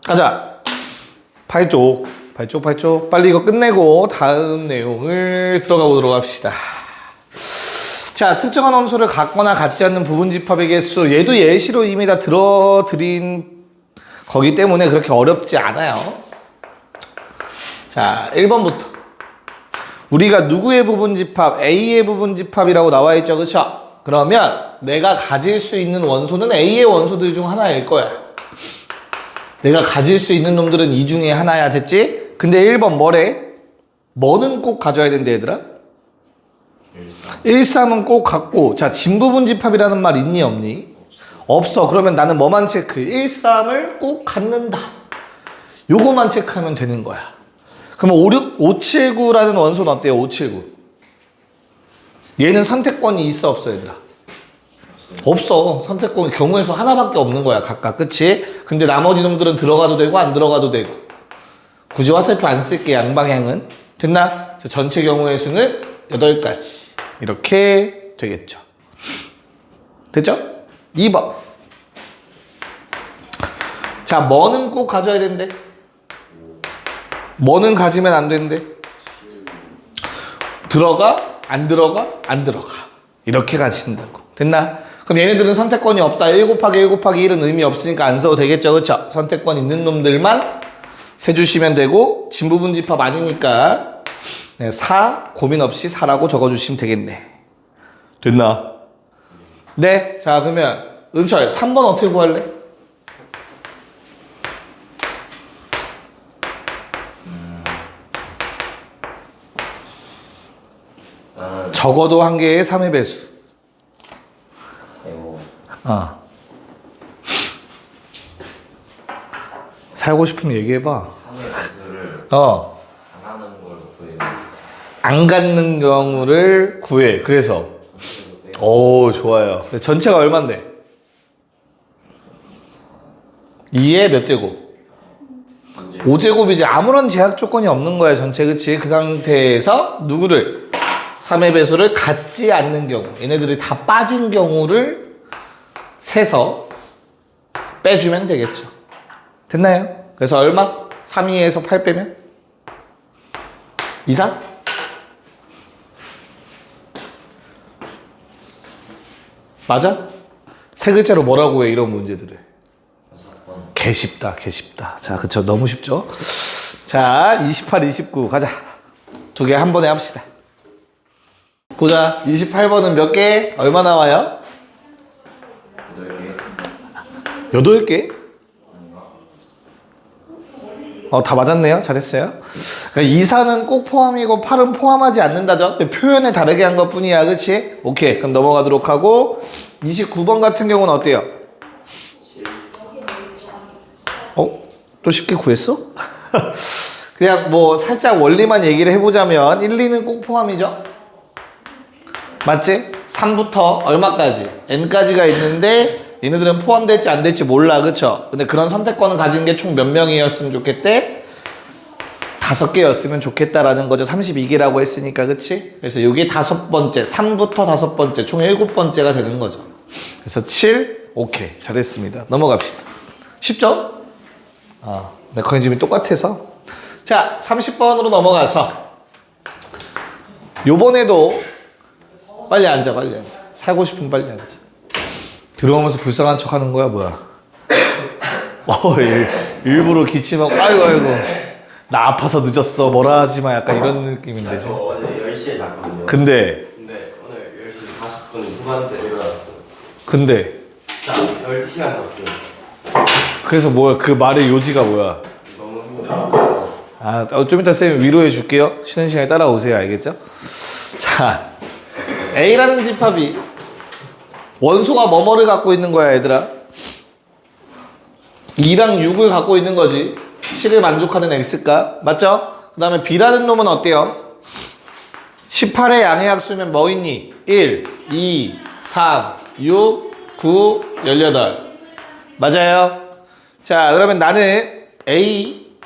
가자. 8쪽. 8쪽. 빨리 이거 끝내고 다음 내용을 들어가 보도록 합시다. 자, 특정한 함수를 같거나 같지 않는 부분집합의 개수. 얘도 예시로 이미 다 들어드린 거기 때문에 그렇게 어렵지 않아요. 자, 1번부터. 우리가 누구의 부분집합? A의 부분집합이라고 나와 있죠. 그쵸? 그러면 내가 가질 수 있는 원소는 A의 원소들 중 하나일 거야. 내가 가질 수 있는 놈들은 이 중에 하나야. 됐지? 근데 1번 뭐래? 뭐는 꼭 가져야 된대, 얘들아? 1,3은 꼭 갖고. 자, 진부분집합이라는 말 있니 없니? 없어. 그러면 나는 뭐만 체크? 1,3을 꼭 갖는다. 요거만 체크하면 되는 거야. 그러면 579라는 원소는 어때요? 579. 얘는 선택권이 있어 없어 얘들아? 없어. 선택권 경우의 수 하나밖에 없는 거야 각각. 그치? 근데 나머지 놈들은 들어가도 되고 안 들어가도 되고. 굳이 화살표 안 쓸게. 양방향은. 됐나? 전체 경우의 수는 8가지. 이렇게 되겠죠. 됐죠? 2번. 자, 뭐는 꼭 가져야 된대? 뭐는 가지면 안 된대? 들어가? 안 들어가? 안 들어가. 이렇게 가진다고. 됐나? 그럼 얘네들은 선택권이 없다. 1 곱하기 1 곱하기 1은 의미 없으니까 안 써도 되겠죠. 그쵸? 선택권 있는 놈들만 세주시면 되고, 진부분집합 아니니까 4 고민 없이 4라고 적어주시면 되겠네. 됐나? 네. 자, 그러면 은철 3번 어떻게 구할래? 적어도 한 개의 3의 배수. 살고 싶으면 얘기해봐. 3의 배수를 안 하는 걸 구해. 안 갖는 경우를 구해. 그래서 오, 좋아요. 전체가 얼만데? 2의 몇 제곱? 5제곱이지. 아무런 제약 조건이 없는 거야 전체. 그치? 그 상태에서 누구를? 3의 배수를 갖지 않는 경우, 얘네들이 다 빠진 경우를 세서 빼주면 되겠죠. 됐나요? 그래서 얼마? 3,2에서 8 빼면? 2,3? 맞아? 세 글자로 뭐라고 해 이런 문제들을? 개 쉽다. 자, 그쵸. 너무 쉽죠? 자, 28, 29 가자. 두 개 한 번에 합시다. 보자. 28번은 몇 개? 얼마 나와요? 8개? 다 맞았네요. 잘했어요. 그러니까 2사는 꼭 포함이고 8은 포함하지 않는다죠. 표현을 다르게 한 것 뿐이야. 그치? 오케이. 그럼 넘어가도록 하고 29번 같은 경우는 어때요? 또 쉽게 구했어? 그냥 뭐 살짝 원리만 얘기를 해보자면 1, 2는 꼭 포함이죠? 맞지? 3부터 얼마까지? n까지가 있는데 얘네들은 포함될지 안 될지 몰라. 그쵸? 근데 그런 선택권을 가진 게 총 몇 명이었으면 좋겠대? 5개였으면 좋겠다라는 거죠. 32개라고 했으니까. 그치? 그래서 이게 5번째, 3부터 5번째, 총 7번째가 되는 거죠. 그래서 7, 오케이. 잘했습니다. 넘어갑시다. 쉽죠? 메커니즘이 똑같아서. 자, 30번으로 넘어가서 요번에도 빨리 앉아. 살고 싶으면 빨리 앉아. 들어오면서 불쌍한 척 하는 거야, 뭐야? 일부러 기침하고, 아이고. 나 아파서 늦었어. 뭐라 하지 마. 약간 이런 느낌인데. 저 어제 10시에 잤거든요. 근데 오늘 10시 40분 후반대 일어났어. 근데 진짜 12시간 잤어요. 그래서 뭐야? 그 말의 요지가 뭐야? 너무 힘들었어요. 좀 이따 쌤이 위로해 줄게요. 쉬는 시간에 따라오세요. 알겠죠? 자, A라는 집합이 원소가 뭐뭐를 갖고 있는 거야, 얘들아? 2랑 6을 갖고 있는 거지. C를 만족하는 X값. 맞죠? 그 다음에 B라는 놈은 어때요? 18의 양의 약수면 뭐 있니? 1, 2, 3, 6, 9, 18. 맞아요? 자, 그러면 나는 A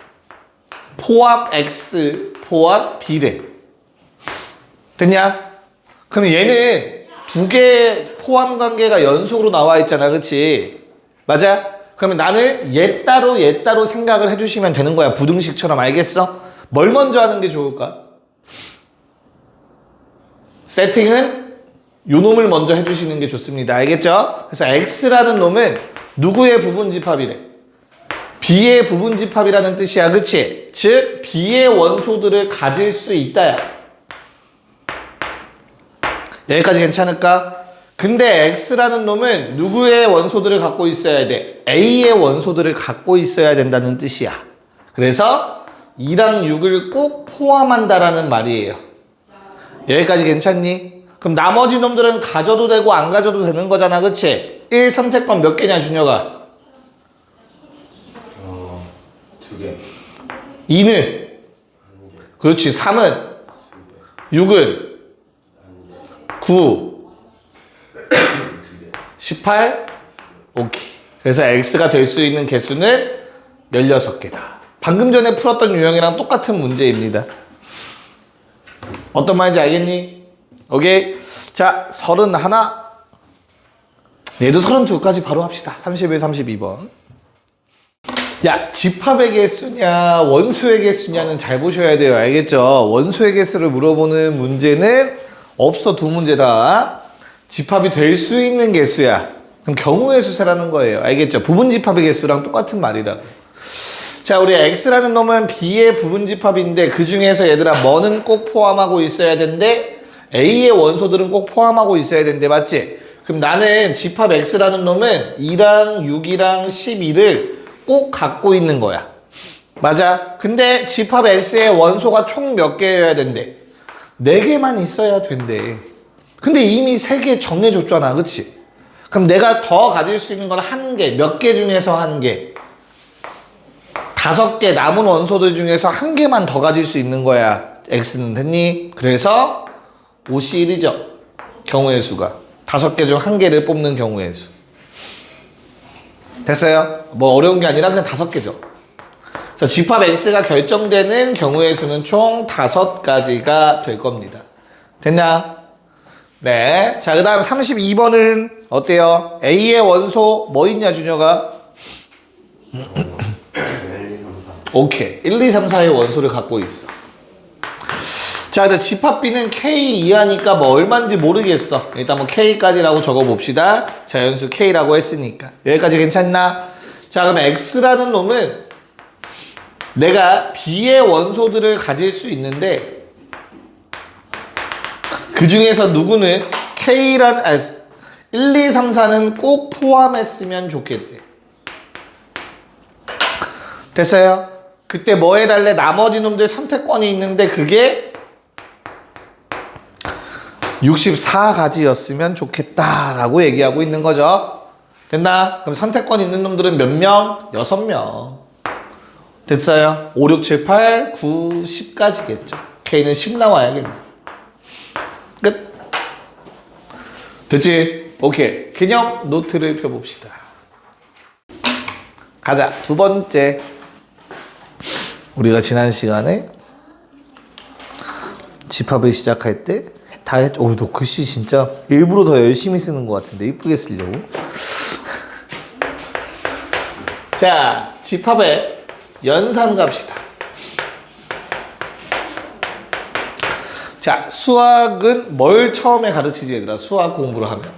포함 X 포함 B래. 됐냐? 그럼 얘는 두 개 포함 관계가 연속으로 나와 있잖아. 그치? 맞아? 그러면 나는 얘 따로 생각을 해주시면 되는 거야. 부등식처럼. 알겠어? 뭘 먼저 하는 게 좋을까? 세팅은 요 놈을 먼저 해주시는 게 좋습니다. 알겠죠? 그래서 x라는 놈은 누구의 부분집합이래? b의 부분집합이라는 뜻이야. 그치? 즉 b의 원소들을 가질 수 있다야. 여기까지 괜찮을까? 근데 x라는 놈은 누구의 원소들을 갖고 있어야 돼? a의 원소들을 갖고 있어야 된다는 뜻이야. 그래서 2랑 6을 꼭 포함한다라는 말이에요. 여기까지 괜찮니? 그럼 나머지 놈들은 가져도 되고 안 가져도 되는 거잖아. 그치? 1 선택권 몇 개냐 준혁아? 2개. 2는? 그렇지. 3은? 6은? 9 18 오케이. 그래서 x가 될 수 있는 개수는 16개다. 방금 전에 풀었던 유형이랑 똑같은 문제입니다. 어떤 말인지 알겠니? 오케이. 자, 31. 얘도 32까지 바로 합시다. 31, 32번. 야, 집합의 개수냐 원소의 개수냐는 잘 보셔야 돼요. 알겠죠? 원소의 개수를 물어보는 문제는 없어. 두 문제 다 집합이 될 수 있는 개수야. 그럼 경우의 수세라는 거예요. 알겠죠? 부분집합의 개수랑 똑같은 말이라고. 자, 우리 x라는 놈은 b의 부분집합인데 그 중에서 얘들아 뭐는 꼭 포함하고 있어야 된대? a의 원소들은 꼭 포함하고 있어야 된대. 맞지? 그럼 나는 집합 x라는 놈은 2랑 6이랑 12를 꼭 갖고 있는 거야. 맞아? 근데 집합 x의 원소가 총 몇 개여야 된대? 4개만 있어야 된대. 근데 이미 3개 정해줬잖아. 그치? 그럼 내가 더 가질 수 있는 건 1개. 몇 개 중에서 1개? 5개 남은 원소들 중에서 1개만 더 가질 수 있는 거야. x는 됐니? 그래서 51이죠. 경우의 수가. 5개 중 1개를 뽑는 경우의 수. 됐어요? 뭐 어려운 게 아니라 그냥 5개죠. 그래서 집합 x가 결정되는 경우의 수는 총 5가지가 될 겁니다. 됐냐? 네. 자, 그 다음 32번은 어때요? a의 원소 뭐 있냐, 준혁아? 1, 2, 3, 4. 오케이. 1, 2, 3, 4의 원소를 갖고 있어. 자, 근데 집합 b는 k 이하니까 뭐 얼마인지 모르겠어. 일단 뭐 k까지라고 적어봅시다. 자연수 k라고 했으니까. 여기까지 괜찮나? 자, 그럼 x라는 놈은 내가 b의 원소들을 가질 수 있는데 그 중에서 누구는 K라는 1, 2, 3, 4는 꼭 포함했으면 좋겠대. 됐어요? 그때 뭐 해달래? 나머지 놈들 선택권이 있는데 그게 64가지였으면 좋겠다라고 얘기하고 있는 거죠. 됐나? 그럼 선택권 있는 놈들은 몇 명? 6명. 됐어요? 5, 6, 7, 8, 9, 10까지겠죠. K는 10 나와야겠네. 끝. 됐지? 오케이. 개념 노트를 펴봅시다. 가자. 두 번째. 우리가 지난 시간에 집합을 시작할 때 다 했죠. 오, 너 글씨 진짜 일부러 더 열심히 쓰는 것 같은데. 이쁘게 쓰려고. 자, 집합의 연산 갑시다. 자, 수학은 뭘 처음에 가르치지 얘들아? 수학 공부를 하면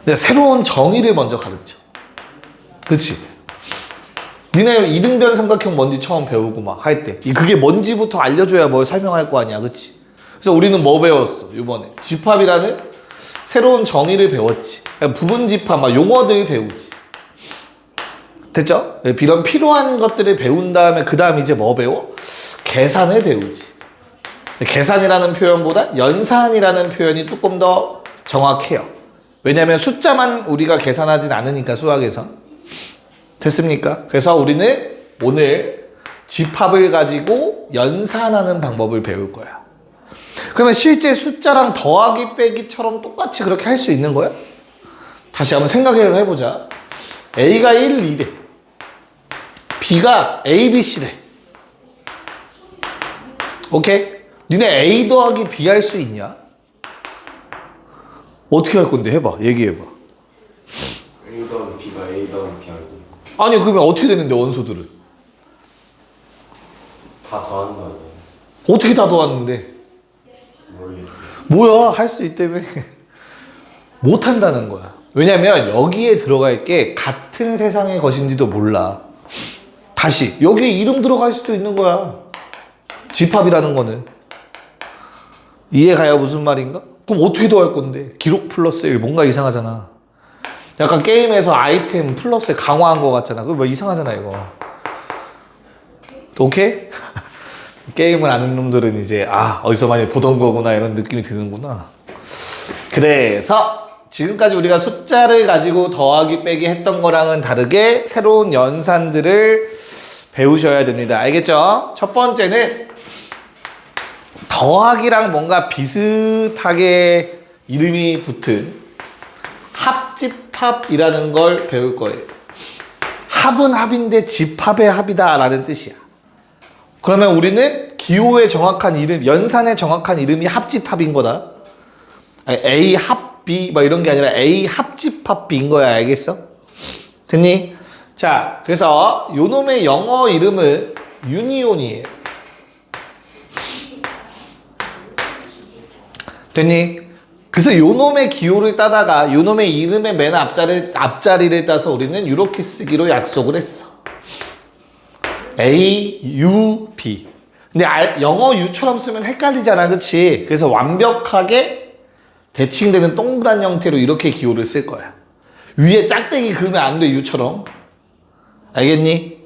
근데 새로운 정의를 먼저 가르쳐. 그치? 니네 이등변 삼각형 뭔지 처음 배우고 막 할 때 그게 뭔지부터 알려줘야 뭘 설명할 거 아니야. 그치? 그래서 우리는 뭐 배웠어? 이번에 집합이라는 새로운 정의를 배웠지. 부분집합 막 용어들 배우지. 됐죠? 이런 필요한 것들을 배운 다음에 그 다음 이제 뭐 배워? 계산을 배우지. 계산이라는 표현보다 연산이라는 표현이 조금 더 정확해요. 왜냐하면 숫자만 우리가 계산하진 않으니까 수학에서. 됐습니까? 그래서 우리는 오늘 집합을 가지고 연산하는 방법을 배울 거야. 그러면 실제 숫자랑 더하기 빼기처럼 똑같이 그렇게 할 수 있는 거야? 다시 한번 생각을 해보자. A가 1, 2래. B가 A, B, C래. 오케이? 니네 A 더하기 B 할 수 있냐? 어떻게 할 건데? 해봐. 얘기해봐. A 더하기 아니 그러면 어떻게 되는데 원소들은? 다 더하는 거 아니에요? 어떻게 다 도왔는데? 모르겠어요. 뭐야 할 수 있다며. 못한다는 거야. 왜냐면 여기에 들어갈 게 같은 세상의 것인지도 몰라. 다시 여기에 이름 들어갈 수도 있는 거야. 집합이라는 거는. 이해가요 무슨 말인가? 그럼 어떻게 더할 건데? 기록 플러스 1 뭔가 이상하잖아. 약간 게임에서 아이템 플러스 강화한 거 같잖아. 그거 뭐 이상하잖아 이거. 오케이? 게임을 아는 놈들은 이제 어디서 많이 보던 거구나 이런 느낌이 드는구나. 그래서 지금까지 우리가 숫자를 가지고 더하기 빼기 했던 거랑은 다르게 새로운 연산들을 배우셔야 됩니다. 알겠죠? 첫 번째는 더하기랑 뭔가 비슷하게 이름이 붙은 합집합이라는 걸 배울 거예요. 합은 합인데 집합의 합이다 라는 뜻이야. 그러면 우리는 기호의 정확한 이름, 연산의 정확한 이름이 합집합인 거다. A 합B 뭐 이런 게 아니라 A 합집합B인 거야. 알겠어? 됐니? 자, 그래서 요놈의 영어 이름은 유니온이에요. 됐니? 그래서 요놈의 기호를 따다가 요놈의 이름의 맨 앞자리를 따서 우리는 이렇게 쓰기로 약속을 했어. A, U, B. 근데 영어 U처럼 쓰면 헷갈리잖아. 그치? 그래서 완벽하게 대칭되는 동그란 형태로 이렇게 기호를 쓸 거야. 위에 짝대기 그으면 안 돼. U처럼. 알겠니?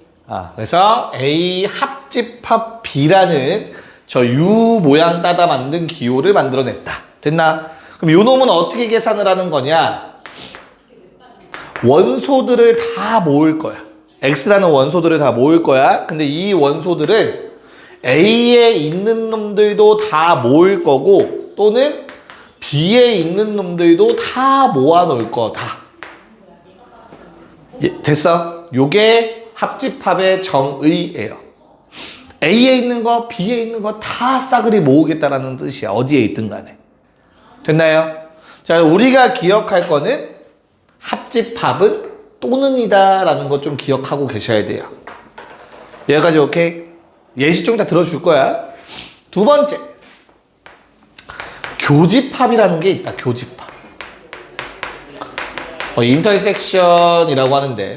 그래서 A 합집합 B라는 저 U 모양 따다 만든 기호를 만들어냈다. 됐나? 그럼 요 놈은 어떻게 계산을 하는 거냐? 원소들을 다 모을 거야. X라는 원소들을 다 모을 거야. 근데 이 원소들은 A에 있는 놈들도 다 모을 거고 또는 B에 있는 놈들도 다 모아 놓을 거다. 됐어? 요게 합집합의 정의예요. A에 있는 거, B에 있는 거 다 싸그리 모으겠다라는 뜻이야. 어디에 있든 간에. 됐나요? 자, 우리가 기억할 거는 합집합은 또는이다 라는 거 좀 기억하고 계셔야 돼요. 여기까지 오케이? 예시 좀 이따 들어줄 거야. 두 번째. 교집합이라는 게 있다. 교집합. 인터섹션이라고 하는데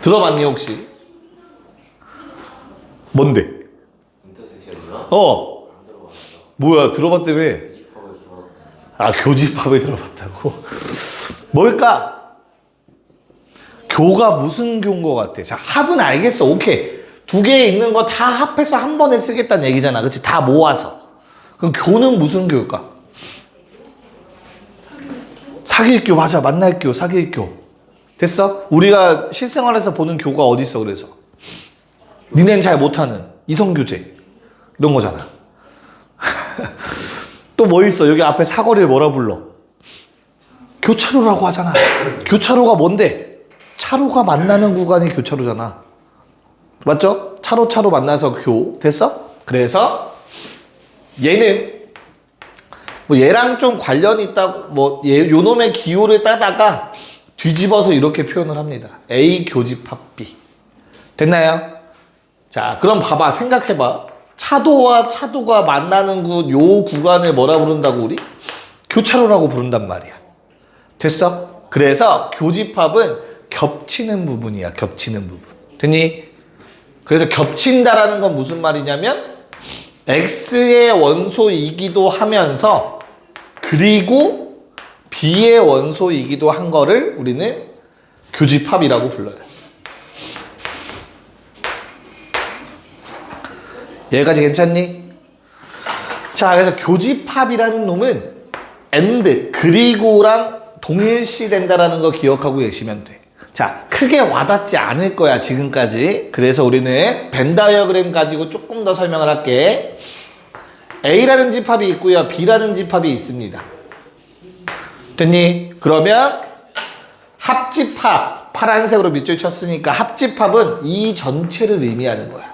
들어봤니 혹시? 뭔데? 인터섹션이요? 안 들어봤어요. 뭐야 들어봤다며? 집합을 들어봤어요. 교집합을 들어봤다고? 뭘까? 교가 무슨 교인 것 같아? 자, 합은 알겠어. 오케이. 두 개 있는 거 다 합해서 한 번에 쓰겠다는 얘기잖아. 그치? 다 모아서. 그럼 교는 무슨 교일까? 사귈교. 맞아. 만날교. 사귈교. 됐어? 우리가 실생활에서 보는 교가 어디 있어 그래서? 니넨 잘 못하는 이성교제. 이런 거잖아. 또 뭐 있어? 여기 앞에 사거리를 뭐라 불러? 교차로라고 하잖아. 교차로가 뭔데? 차로가 만나는 구간이 교차로잖아. 맞죠? 차로 만나서 교. 됐어? 그래서 얘는 뭐 얘랑 좀 관련이 있다고 요 놈의 기호를 따다가 뒤집어서 이렇게 표현을 합니다. A 교집합 B. 됐나요? 자, 그럼 봐봐. 생각해봐. 차도와 차도가 만나는 요 구간을 뭐라 부른다고 우리? 교차로라고 부른단 말이야. 됐어? 그래서 교집합은 겹치는 부분이야. 겹치는 부분. 됐니? 그래서 겹친다라는 건 무슨 말이냐면 X의 원소이기도 하면서 그리고 B의 원소이기도 한 거를 우리는 교집합이라고 불러요. 여기까지 괜찮니? 자, 그래서 교집합이라는 놈은 and 그리고랑 동일시 된다라는 거 기억하고 계시면 돼. 자, 크게 와닿지 않을 거야 지금까지. 그래서 우리는 벤 다이어그램 가지고 조금 더 설명을 할게. A라는 집합이 있고요, B라는 집합이 있습니다. 됐니? 그러면 합집합, 파란색으로 밑줄 쳤으니까 합집합은 이 전체를 의미하는 거야.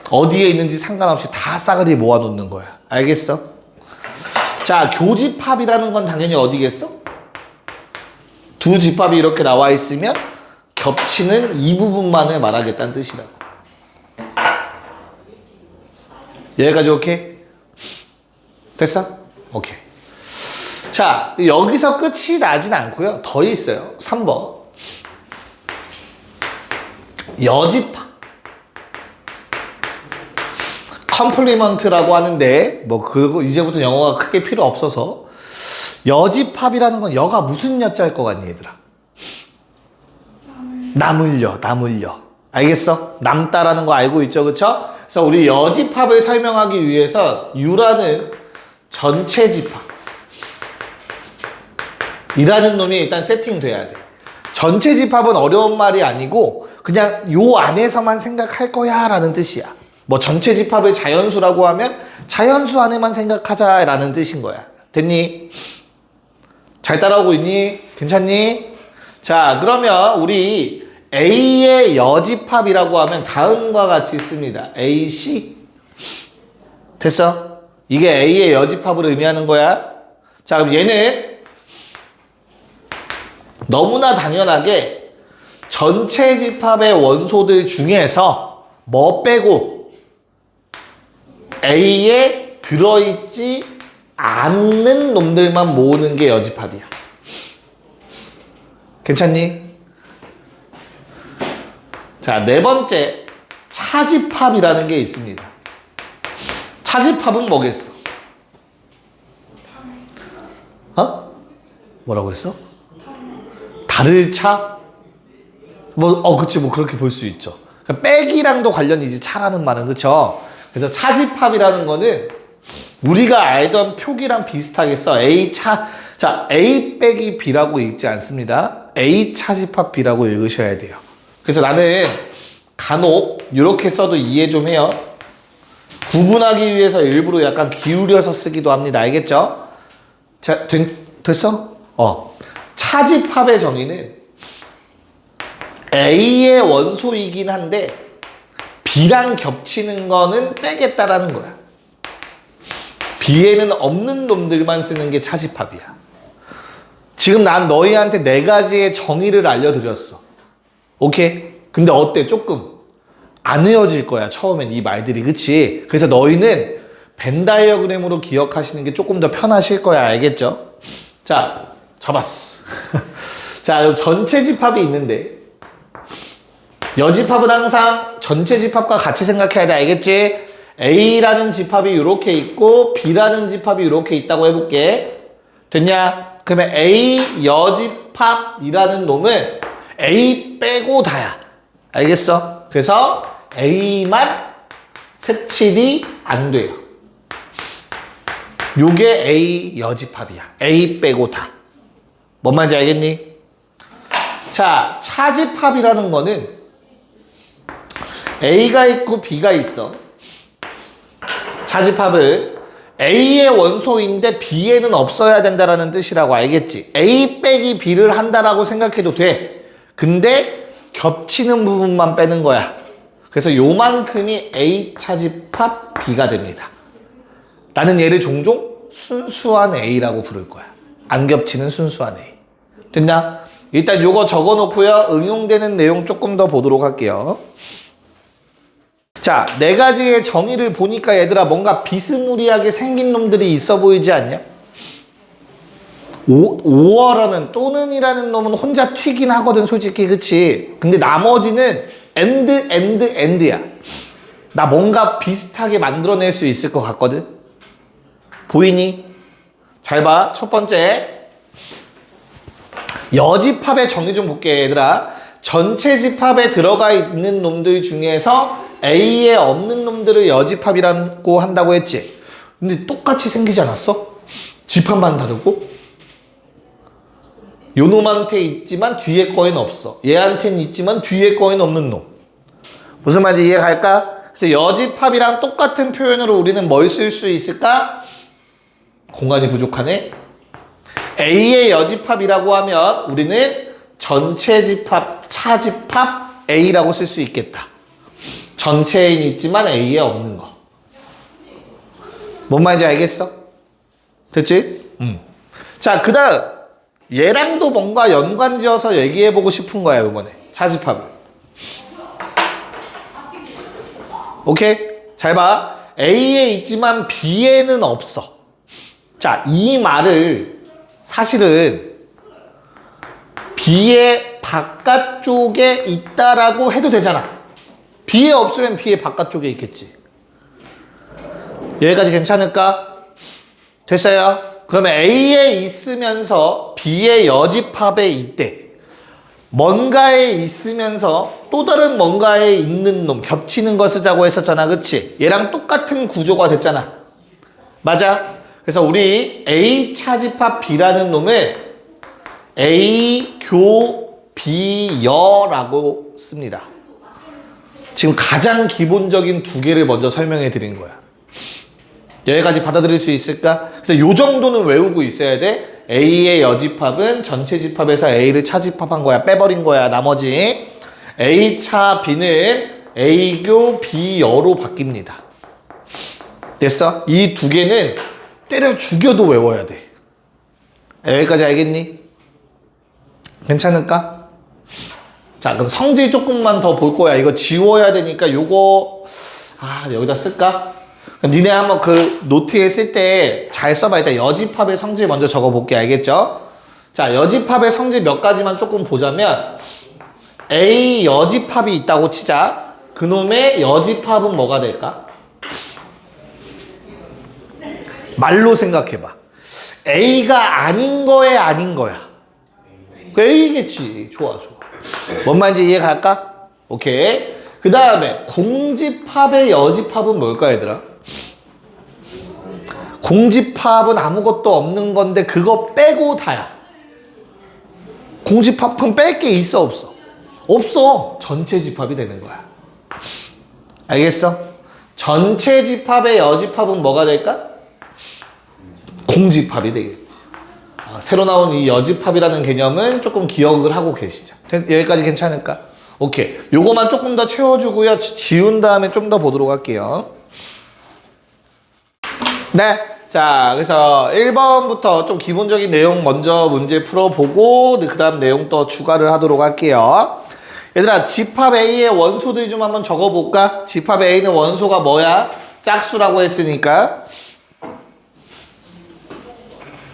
어디에 있는지 상관없이 다 싸그리 모아놓는 거야. 알겠어? 자, 교집합이라는 건 당연히 어디겠어? 두 집합이 이렇게 나와 있으면 겹치는 이 부분만을 말하겠다는 뜻이라고. 여기까지 오케이? 됐어? 오케이. 자, 여기서 끝이 나진 않고요. 더 있어요. 3번. 여집합. 컴플리먼트라고 하는데 뭐 그거 이제부터 영어가 크게 필요 없어서 여집합이라는 건 여가 무슨 여자일 것 같니 얘들아? 남을여. 알겠어? 남다라는 거 알고 있죠, 그쵸? 그래서 우리 여집합을 설명하기 위해서 유라는 전체 집합 이라는 놈이 일단 세팅돼야 돼. 전체 집합은 어려운 말이 아니고 그냥 요 안에서만 생각할 거야 라는 뜻이야. 뭐 전체 집합을 자연수라고 하면 자연수 안에만 생각하자 라는 뜻인 거야. 됐니? 잘 따라오고 있니? 괜찮니? 자, 그러면 우리 A의 여집합이라고 하면 다음과 같이 씁니다. AC. 됐어? 이게 A의 여집합을 의미하는 거야. 자, 그럼 얘는 너무나 당연하게 전체 집합의 원소들 중에서 뭐 빼고 A에 들어있지 않는 놈들만 모으는 게 여집합이야. 괜찮니? 자, 네 번째 차집합이라는 게 있습니다. 차집합은 뭐겠어? 어? 뭐라고 했어? 다를 차? 그치, 그렇게 볼 수 있죠. 그러니까 빼기랑도 관련이지, 차라는 말은, 그쵸? 그래서 차집합이라는 거는 우리가 알던 표기랑 비슷하게 써. 자, A 빼기 B라고 읽지 않습니다. A 차집합 B라고 읽으셔야 돼요. 그래서 나는 간혹 이렇게 써도 이해 좀 해요. 구분하기 위해서 일부러 약간 기울여서 쓰기도 합니다. 알겠죠? 자, 됐어? 차집합의 정의는 A의 원소이긴 한데 B랑 겹치는 거는 빼겠다라는 거야. B에는 없는 놈들만 쓰는 게 차집합이야. 지금 난 너희한테 4가지의 정의를 알려드렸어. 오케이? 근데 어때? 조금 안 외워질 거야. 처음엔 이 말들이. 그치? 그래서 너희는 벤 다이어그램으로 기억하시는 게 조금 더 편하실 거야. 알겠죠? 자, 잡았어. 자, 전체 집합이 있는데 여집합은 항상 전체 집합과 같이 생각해야 돼. 알겠지? A라는 집합이 이렇게 있고 B라는 집합이 이렇게 있다고 해볼게. 됐냐? 그러면 A 여집합이라는 놈은 A 빼고 다야. 알겠어? 그래서 A만 색칠이 안 돼요. 요게 A 여집합이야. A 빼고 다. 뭔 말인지 알겠니? 자, 차집합이라는 거는 A가 있고 B가 있어. 차집합은 A의 원소인데 B에는 없어야 된다라는 뜻이라고. 알겠지? A 빼기 B를 한다라고 생각해도 돼. 근데 겹치는 부분만 빼는 거야. 그래서 요만큼이 A 차집합 B가 됩니다. 나는 얘를 종종 순수한 A라고 부를 거야. 안 겹치는 순수한 A. 됐나? 일단 요거 적어놓고요. 응용되는 내용 조금 더 보도록 할게요. 자, 4가지의 정의를 보니까 얘들아 뭔가 비스무리하게 생긴 놈들이 있어 보이지 않냐? 오어라는 또는이라는 놈은 혼자 튀긴 하거든 솔직히. 그치? 근데 나머지는 and야. 나 뭔가 비슷하게 만들어낼 수 있을 것 같거든? 보이니? 잘 봐. 첫 번째 여집합의 정의 좀 볼게 얘들아. 전체 집합에 들어가 있는 놈들 중에서 A에 없는 놈들을 여집합이라고 한다고 했지. 근데 똑같이 생기지 않았어? 집합만 다르고? 요 놈한테 있지만 뒤에 거에는 없어. 얘한테는 있지만 뒤에 거에는 없는 놈. 무슨 말인지 이해 갈까? 그래서 여집합이랑 똑같은 표현으로 우리는 뭘 쓸 수 있을까? 공간이 부족하네. A의 여집합이라고 하면 우리는 전체 집합, 차집합 A라고 쓸 수 있겠다. 전체에는 있지만 A에 없는 거. 뭔 말인지 알겠어? 됐지? 자, 그 다음 얘랑도 뭔가 연관지어서 얘기해보고 싶은 거야, 이번에. 차집합을. 오케이? 잘 봐. A에 있지만 B에는 없어. 자, 이 말을 사실은 B의 바깥쪽에 있다라고 해도 되잖아. B에 없으면 B의 바깥쪽에 있겠지. 여기까지 괜찮을까? 됐어요? 그러면 A에 있으면서 B의 여집합에 있대. 뭔가에 있으면서 또 다른 뭔가에 있는 놈, 겹치는 거 쓰자고 했었잖아. 그치? 얘랑 똑같은 구조가 됐잖아. 맞아? 그래서 우리 A 차집합 B라는 놈을 A 교 B 여라고 씁니다. 지금 가장 기본적인 두 개를 먼저 설명해 드린 거야. 여기까지 받아들일 수 있을까? 그래서 요 정도는 외우고 있어야 돼. A의 여집합은 전체 집합에서 A를 차집합한 거야. 빼버린 거야. 나머지 A 차 B는 A 교 B 여로 바뀝니다. 됐어? 이 두 개는 때려 죽여도 외워야 돼. 여기까지 알겠니? 괜찮을까? 자, 그럼 성질 조금만 더 볼 거야. 이거 지워야 되니까 요거 여기다 쓸까? 니네 한번 그 노트에 쓸 때 잘 써봐. 일단 여집합의 성질 먼저 적어볼게. 알겠죠? 자, 여집합의 성질 몇 가지만 조금 보자면 A 여집합이 있다고 치자. 그놈의 여집합은 뭐가 될까? 말로 생각해봐. A가 아닌 거에 아닌 거야. 그 A겠지. 좋아. 뭔 말인지 이해 갈까? 오케이. 그 다음에 공집합의 여집합은 뭘까, 얘들아? 공집합은 아무것도 없는 건데 그거 빼고 다야. 공집합 그럼 뺄 게 있어, 없어? 없어. 전체 집합이 되는 거야. 알겠어? 전체 집합의 여집합은 뭐가 될까? 공집합이 되겠지. 새로 나온 이 여집합이라는 개념은 조금 기억을 하고 계시죠. 여기까지 괜찮을까? 오케이. 요거만 조금 더 채워주고요. 지운 다음에 좀 더 보도록 할게요. 네. 자, 그래서 1번부터 좀 기본적인 내용 먼저 문제 풀어보고 그 다음 내용 또 추가를 하도록 할게요. 얘들아, 집합 A의 원소들 좀 한번 적어볼까? 집합 A는 원소가 뭐야? 짝수라고 했으니까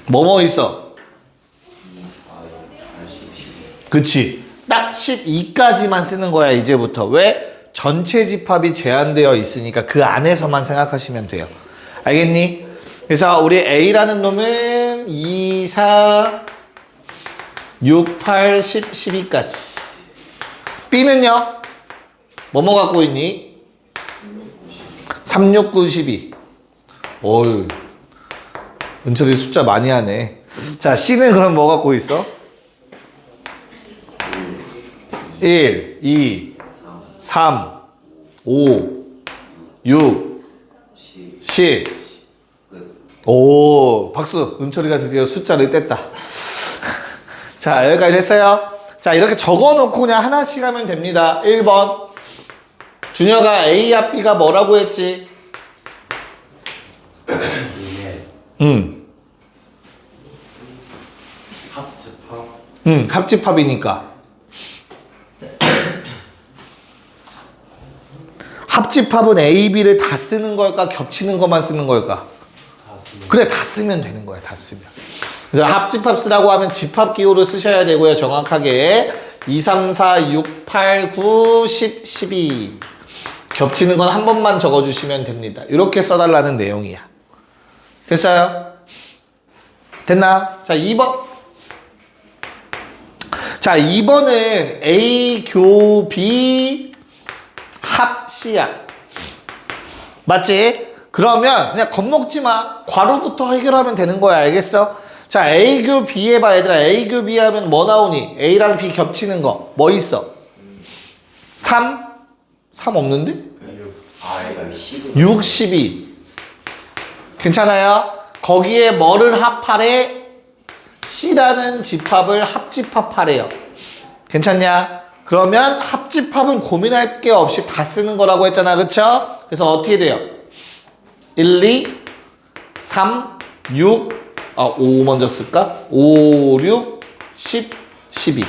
뭐뭐 있어? 그치. 딱 12까지만 쓰는 거야, 이제부터. 왜? 전체 집합이 제한되어 있으니까 그 안에서만 생각하시면 돼요. 알겠니? 그래서 우리 A라는 놈은 2, 4, 6, 8, 10, 12까지. B는요? 뭐뭐 갖고 있니? 3, 6, 9, 12. 어휴. 은철이 숫자 많이 하네. 자, C는 그럼 뭐 갖고 있어? 1, 2, 3, 5, 6, 10. 오, 박수. 은철이가 드디어 숫자를 뗐다. 자, 여기까지 됐어요. 자, 이렇게 적어놓고 그냥 하나씩 하면 됩니다. 1번. 준혁아, A야 B가 뭐라고 했지? 합집합. 합집합이니까. 합집합은 A, B를 다 쓰는 걸까? 겹치는 것만 쓰는 걸까? 그래, 다 쓰면 되는 거야. 다 쓰면. 그래서 합집합 쓰라고 하면 집합 기호를 쓰셔야 되고요. 정확하게 2, 3, 4, 6, 8, 9, 10, 12 겹치는 건 한 번만 적어주시면 됩니다. 이렇게 써달라는 내용이야. 됐어요? 됐나? 자, 2번. 자, 2번은 A, 교, B, 합, C야. 맞지? 그러면 그냥 겁먹지 마. 괄호부터 해결하면 되는 거야. 알겠어? 자, A교 B 해봐, 얘들아. A교 B 하면 뭐 나오니? A랑 B 겹치는 거. 뭐 있어? 3? 3 없는데? 얘가 6, 12. 괜찮아요? 거기에 뭐를 합하래? C라는 집합을 합집합하래요. 괜찮냐? 그러면 합집합은 고민할 게 없이 다 쓰는 거라고 했잖아. 그쵸? 그래서 어떻게 돼요? 1, 2, 3, 6, 5 먼저 쓸까? 5, 6, 10, 12.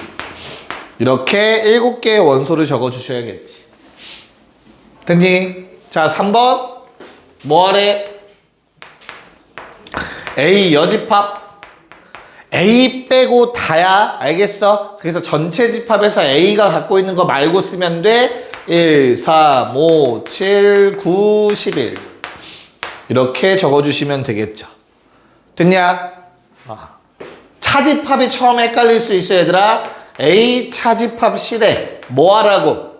이렇게 7개의 원소를 적어 주셔야겠지. 됐니? 자, 3번. 뭐하래? A 여집합. A 빼고 다야. 알겠어? 그래서 전체 집합에서 A가 갖고 있는 거 말고 쓰면 돼. 1, 3, 5, 7, 9, 11. 이렇게 적어주시면 되겠죠. 됐냐? 차집합이 처음 헷갈릴 수 있어, 얘들아. A 차집합 C래. 뭐 하라고?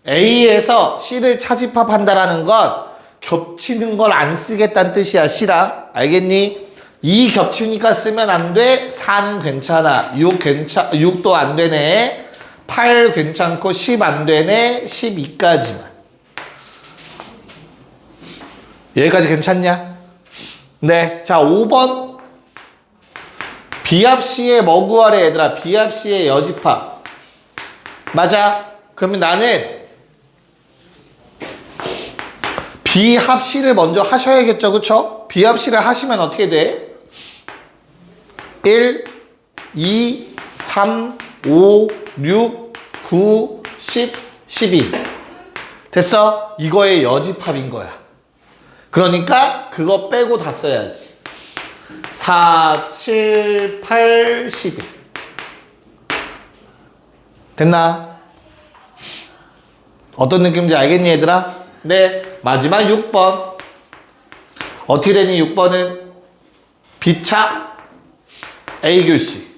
A에서 C를 차집합한다라는 건 겹치는 걸 안 쓰겠다는 뜻이야, C랑. 알겠니? 2 겹치니까 쓰면 안 돼. 4는 괜찮아. 6도 안 되네. 8 괜찮고 10 안 되네. 12까지만. 여기까지 괜찮냐? 네. 자, 5번. 비합 C의 뭐 구하래, 얘들아? 비합 C의 여집합. 맞아? 그러면 나는 비합 C를 먼저 하셔야겠죠, 그쵸? 비합 C를 하시면 어떻게 돼? 1, 2, 3, 5, 6, 9, 10, 12. 됐어? 이거의 여집합인 거야. 그러니까 그거 빼고 다 써야지. 4, 7, 8, 12. 됐나? 어떤 느낌인지 알겠니, 얘들아? 네. 마지막 6번. 어떻게 되니, 6번은? B차 A교시.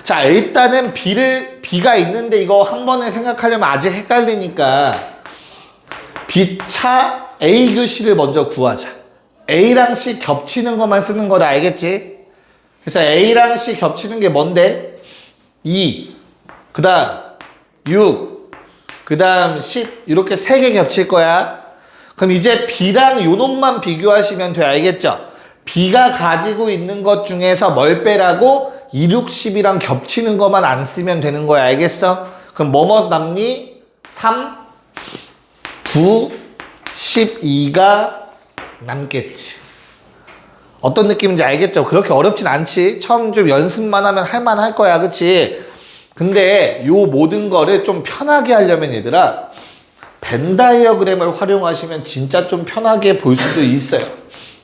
자, 일단은 B가 있는데 이거 한 번에 생각하려면 아직 헷갈리니까 B차 A교시를 먼저 구하자. A랑 C 겹치는 것만 쓰는 거다, 알겠지? 그래서 A랑 C 겹치는 게 뭔데? 2, 그 다음 6, 그 다음 10 이렇게 3개 겹칠 거야. 그럼 이제 B랑 요 놈만 비교하시면 돼, 알겠죠? B가 가지고 있는 것 중에서 뭘 빼라고? 2, 6, 10이랑 겹치는 것만 안 쓰면 되는 거야, 알겠어? 그럼 뭐뭐 남니? 3, 9, 12가 남겠지. 어떤 느낌인지 알겠죠? 그렇게 어렵진 않지. 처음 좀 연습만 하면 할만할 거야, 그치? 근데 요 모든 거를 좀 편하게 하려면 얘들아, 벤 다이어그램을 활용하시면 진짜 좀 편하게 볼 수도 있어요.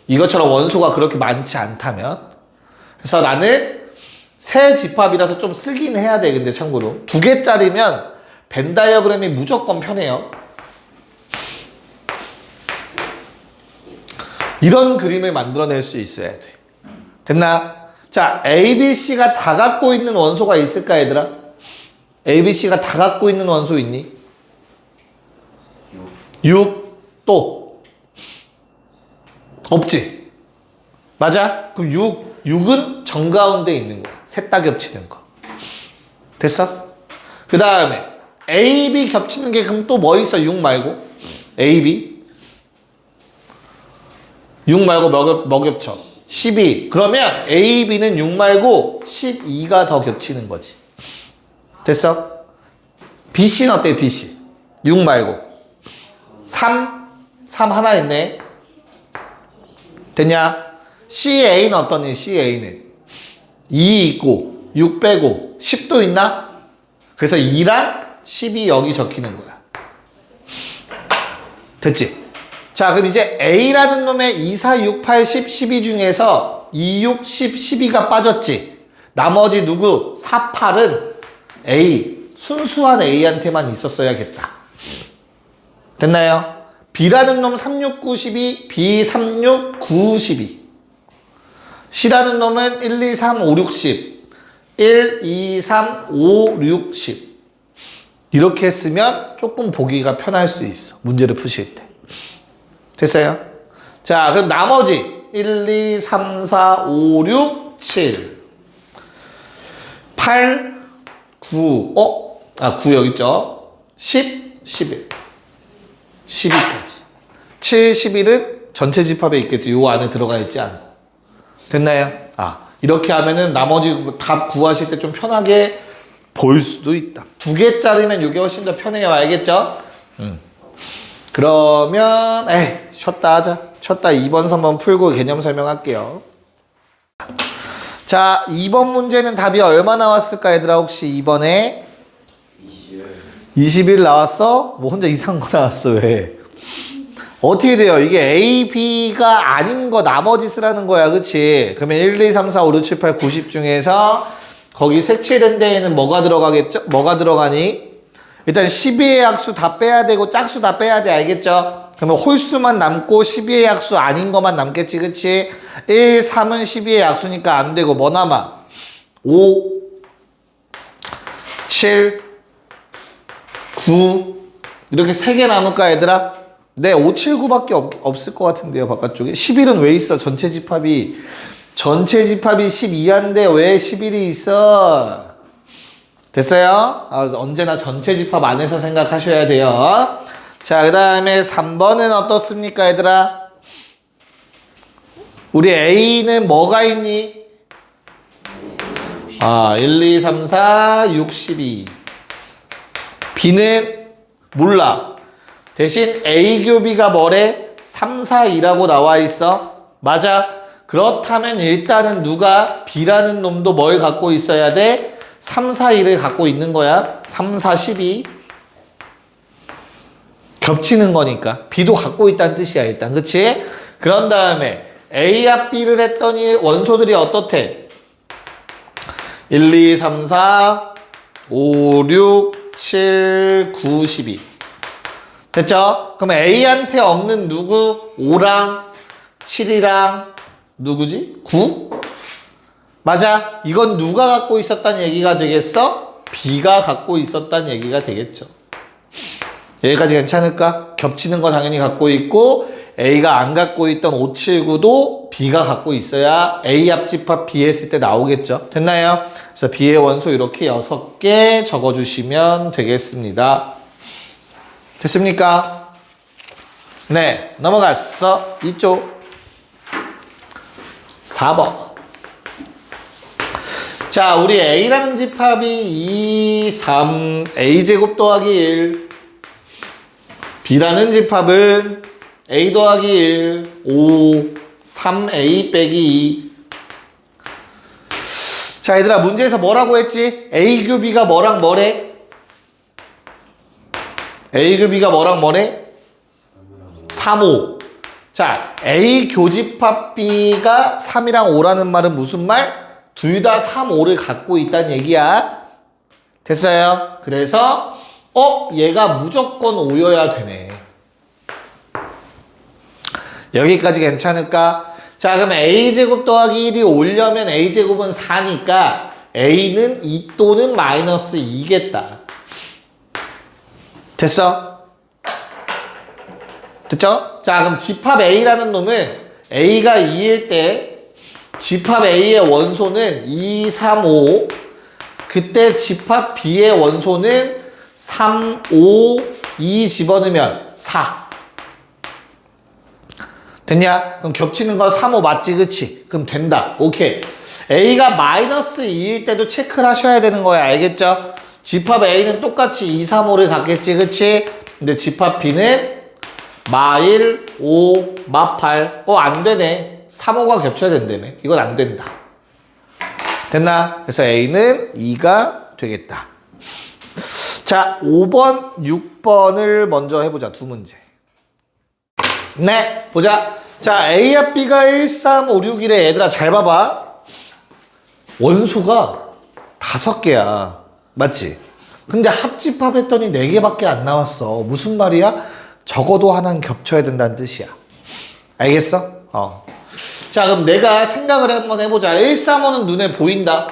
이것처럼 원소가 그렇게 많지 않다면. 그래서 나는 새 집합이라서 좀 쓰긴 해야 돼. 근데 참고로 2개짜리면 벤 다이어그램이 무조건 편해요. 이런 그림을 만들어낼 수 있어야 돼. 됐나? 자, A, B, C가 다 갖고 있는 원소가 있을까, 얘들아? A, B, C가 다 갖고 있는 원소 있니? 6. 또 없지? 맞아? 그럼 6은 정가운데 있는 거야. 셋 다 겹치는 거. 됐어? 그 다음에 A, B 겹치는 게 그럼 또 뭐 있어? 6 말고? A, B 6 말고 뭐 겹쳐? 12. 그러면 A, B는 6 말고 12가 더 겹치는 거지. 됐어? B, C는 어때? B, C 6 말고 3 하나 있네. 됐냐? CA는 어떠니? CA는 2 있고 6 빼고 10도 있나? 그래서 2랑 10이 여기 적히는 거야. 됐지? 자, 그럼 이제 A라는 놈의 2, 4, 6, 8, 10, 12 중에서 2, 6, 10, 12가 빠졌지. 나머지 누구? 4, 8은 A, 순수한 A한테만 있었어야겠다. 됐나요? B라는 놈 3, 6, 9, 12, B 3, 6, 9, 12. C라는 놈은 1, 2, 3, 5, 6, 10. 1, 2, 3, 5, 6, 10. 이렇게 했으면 조금 보기가 편할 수 있어. 문제를 푸실 때. 됐어요? 자, 그럼 나머지 1, 2, 3, 4, 5, 6, 7. 8, 9, 9 여기 있죠? 10, 11. 12까지. 7, 11은 전체 집합에 있겠지. 요 안에 들어가 있지 않고. 됐나요? 이렇게 하면은 나머지 답 구하실 때 좀 편하게 볼 수도 있다. 2개짜리면 이게 훨씬 더 편해요. 알겠죠? 그러면, 쉬었다 하자. 쉬었다 2번, 3번 풀고 개념 설명할게요. 자, 2번 문제는 답이 얼마 나왔을까 얘들아? 혹시 2번에 21 나왔어? 뭐 혼자 이상한 거 나왔어. 왜? 어떻게 돼요? 이게 A, B가 아닌 거 나머지 쓰라는 거야. 그치? 그러면 1, 2, 3, 4, 5, 6, 7, 8, 90 중에서 거기 색칠된 데에는 뭐가 들어가겠죠? 뭐가 들어가니? 일단 12의 약수 다 빼야 되고 짝수 다 빼야 돼. 알겠죠? 그러면 홀수만 남고 12의 약수 아닌 것만 남겠지. 그치? 1, 3은 12의 약수니까 안 되고 뭐 남아? 5, 7, 9 이렇게 3개 남을까 얘들아? 네, 5, 7, 9밖에 없을 것 같은데요. 바깥쪽에 11은 왜 있어? 전체 집합이 12한데 왜 11이 있어? 됐어요? 언제나 전체 집합 안에서 생각하셔야 돼요. 자, 그 다음에 3번은 어떻습니까 얘들아? 우리 A는 뭐가 있니? 1, 2, 3, 4, 6, 12. B는 몰라. 대신 A 교비가 뭐래? 3, 4, 2라고 나와 있어. 맞아. 그렇다면 일단은 누가 B라는 놈도 뭘 갖고 있어야 돼? 3, 4, 2를 갖고 있는 거야. 3, 4, 12. 겹치는 거니까. B도 갖고 있다는 뜻이야 일단. 그치? 그런 다음에 A와 B를 했더니 원소들이 어떻대? 1, 2, 3, 4, 5, 6, 7, 9, 12. 됐죠? 그럼 A한테 없는 누구? 5랑 7이랑 누구지? 9? 맞아. 이건 누가 갖고 있었다는 얘기가 되겠어? B가 갖고 있었다는 얘기가 되겠죠. 여기까지 괜찮을까? 겹치는 거 당연히 갖고 있고 A가 안 갖고 있던 5, 7, 9도 B가 갖고 있어야 A 합집합 B 했을 때 나오겠죠. 됐나요? 그래서 B의 원소 이렇게 6개 적어주시면 되겠습니다. 됐습니까? 네, 넘어갔어. 이쪽 4번. 자, 우리 A라는 집합이 2, 3, A제곱 더하기 1. B라는 집합은 A 더하기 1, 5, 3A 빼기 2. 자, 얘들아, 문제에서 뭐라고 했지? A 교비가 뭐랑 뭐래? A 교비가 뭐랑 뭐래? 3, 5. 자, A 교집합 B가 3이랑 5라는 말은 무슨 말? 둘 다 3, 5를 갖고 있다는 얘기야. 됐어요? 그래서 얘가 무조건 5여야 되네. 여기까지 괜찮을까? 자, 그럼 A제곱 더하기 1이 오려면 A제곱은 4니까 A는 2 또는 마이너스 2겠다. 됐어? 됐죠? 자, 그럼 집합 A라는 놈은 A가 2일 때 집합 A의 원소는 2, 3, 5. 그때 집합 B의 원소는 3, 5, 2 집어넣으면 4. 됐냐? 그럼 겹치는 거 3, 5 맞지? 그치? 그럼 된다. 오케이. A가 마이너스 2일 때도 체크를 하셔야 되는 거야. 알겠죠? 집합 A는 똑같이 2, 3, 5를 갖겠지? 그치? 근데 집합 B는 마1, 5, 마8. 안 되네. 3, 5가 겹쳐야 된다며. 이건 안 된다. 됐나? 그래서 A는 2가 되겠다. 자, 5번, 6번을 먼저 해보자. 두 문제. 네, 보자. 자, A와 B가 1, 3, 5, 6이래. 얘들아, 잘 봐봐. 원소가 5개야. 맞지? 근데 합집합했더니 4개밖에 안 나왔어. 무슨 말이야? 적어도 하나는 겹쳐야 된다는 뜻이야. 알겠어? 자, 그럼 내가 생각을 한번 해보자. 1, 3, 5는 눈에 보인다.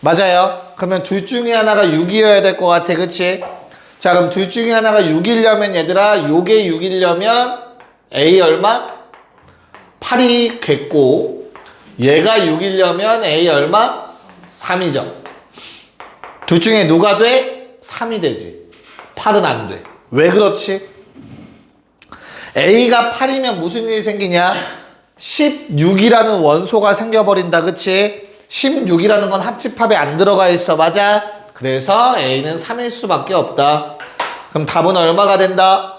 맞아요. 그러면 둘 중에 하나가 6이어야 될 것 같아. 그치? 자, 그럼 둘 중에 하나가 6이려면 얘들아, 요게 6이려면 A 얼마? 8이 됐고, 얘가 6이려면 A 얼마? 3이죠. 둘 중에 누가 돼? 3이 되지. 8은 안 돼. 왜 그렇지? A가 8이면 무슨 일이 생기냐? 16이라는 원소가 생겨버린다. 그치? 16이라는 건 합집합에 안 들어가 있어. 맞아? 그래서 A는 3일 수밖에 없다. 그럼 답은 얼마가 된다?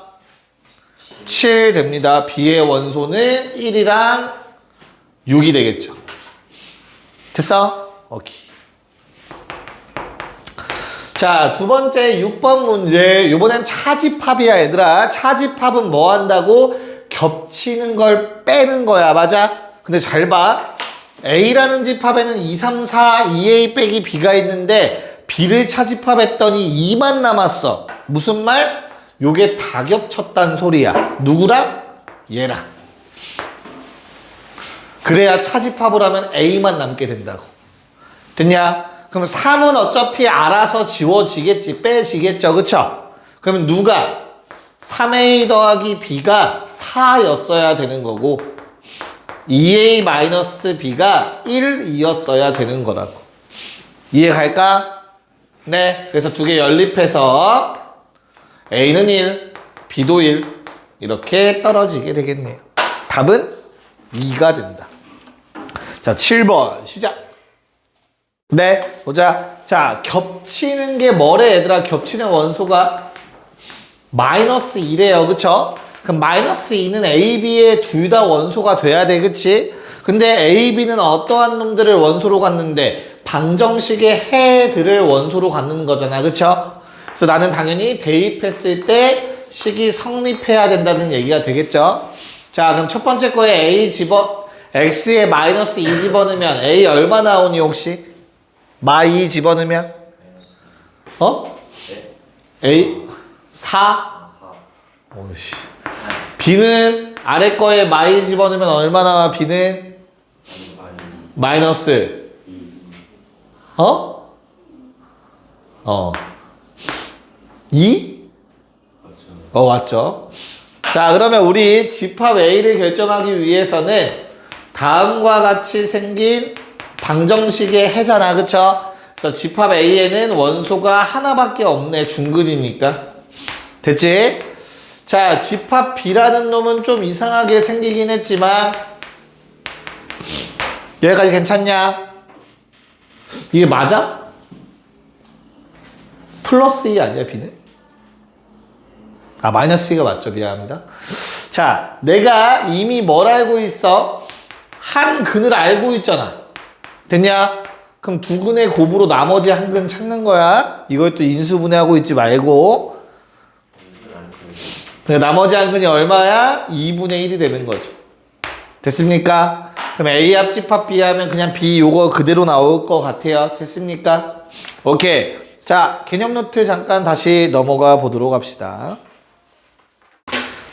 7 됩니다. B의 원소는 1이랑 6이 되겠죠. 됐어? 오케이. 자, 두 번째 6번 문제. 이번엔 차집합이야, 얘들아. 차집합은 뭐 한다고? 겹치는 걸 빼는 거야, 맞아? 근데 잘 봐. A라는 집합에는 2, 3, 4, 2A 빼기 B가 있는데 B를 차집합했더니 2만 남았어. 무슨 말? 요게 다 겹쳤단 소리야. 누구랑? 얘랑. 그래야 차집합을 하면 A만 남게 된다고. 됐냐? 그럼 3은 어차피 알아서 지워지겠지. 빼지겠죠. 그쵸? 그러면 누가? 3A 더하기 B가 4였어야 되는 거고 2A 마이너스 B가 1이었어야 되는 거라고. 이해 갈까? 네. 그래서 두 개 연립해서 A는 1, B도 1 이렇게 떨어지게 되겠네요. 답은 2가 된다. 자, 7번 시작. 네, 보자. 자, 겹치는 게 뭐래, 얘들아? 겹치는 원소가 마이너스 2래요. 그쵸? 그럼 마이너스 2는 A, B의 둘 다 원소가 돼야 돼. 그치? 근데 A, B는 어떠한 놈들을 원소로 갖는데 방정식의 해들을 원소로 갖는 거잖아. 그쵸? 그래서 나는 당연히 대입했을 때 식이 성립해야 된다는 얘기가 되겠죠? 자, 그럼 첫 번째 거에 A X에 마이너스 2 집어넣으면 A 얼마 나오니 혹시? 마2 집어넣으면? 어? A 4? 오이씨. B는 아래 거에 마이 집어넣으면 얼마 나와? B는? 마이너스. 어? 2? 맞죠. 자, 그러면 우리 집합 A를 결정하기 위해서는 다음과 같이 생긴 방정식의 해잖아. 그쵸? 그래서 집합 A에는 원소가 하나밖에 없네. 중근이니까. 됐지? 자, 집합 B라는 놈은 좀 이상하게 생기긴 했지만 여기까지 괜찮냐? 이게 맞아? 플러스 2 아니야, B는? 마이너스 2가 맞죠. 미안합니다. 자, 내가 이미 뭘 알고 있어? 한 근을 알고 있잖아. 됐냐? 그럼 두 근의 곱으로 나머지 한 근 찾는 거야. 이걸 또 인수분해하고 있지 말고. 나머지 한 근이 얼마야? 2분의 1이 되는 거죠. 됐습니까? 그럼 A 합집합 B 하면 그냥 B 요거 그대로 나올 것 같아요. 됐습니까? 오케이. 자, 개념 노트 잠깐 다시 넘어가 보도록 합시다.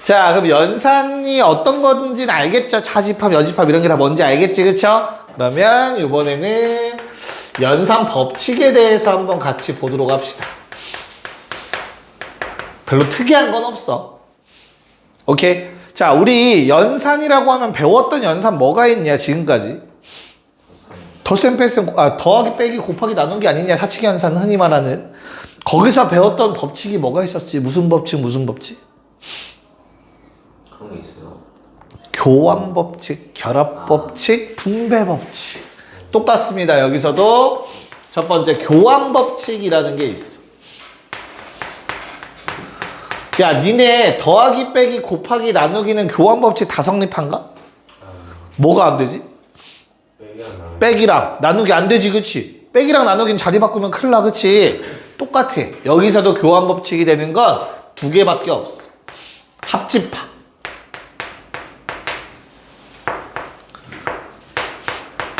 자, 그럼 연산이 어떤 건지는 알겠죠? 차집합, 여집합 이런 게 다 뭔지 알겠지? 그쵸? 그러면 이번에는 연산 법칙에 대해서 한번 같이 보도록 합시다. 별로 특이한 건 없어. 오케이? 자, 우리 연산이라고 하면 배웠던 연산 뭐가 있냐, 지금까지? 덧셈 뺄셈, 더하기 빼기 곱하기 나누기 아니냐, 사칙 연산 흔히 말하는. 거기서 배웠던 법칙이 뭐가 있었지? 무슨 법칙, 무슨 법칙? 그런 게 있어요. 교환 법칙, 결합 법칙, 분배 법칙. 똑같습니다. 여기서도 첫 번째 교환 법칙이라는 게 있어. 야, 니네 더하기 빼기 곱하기 나누기는 교환 법칙 다 성립한가? 뭐가 안 되지? 빼기랑 나누기 안 되지, 그치? 빼기랑 나누기는 자리 바꾸면 큰일 나, 그치? 똑같아. 여기서도 교환 법칙이 되는 건 두 개밖에 없어. 합집합.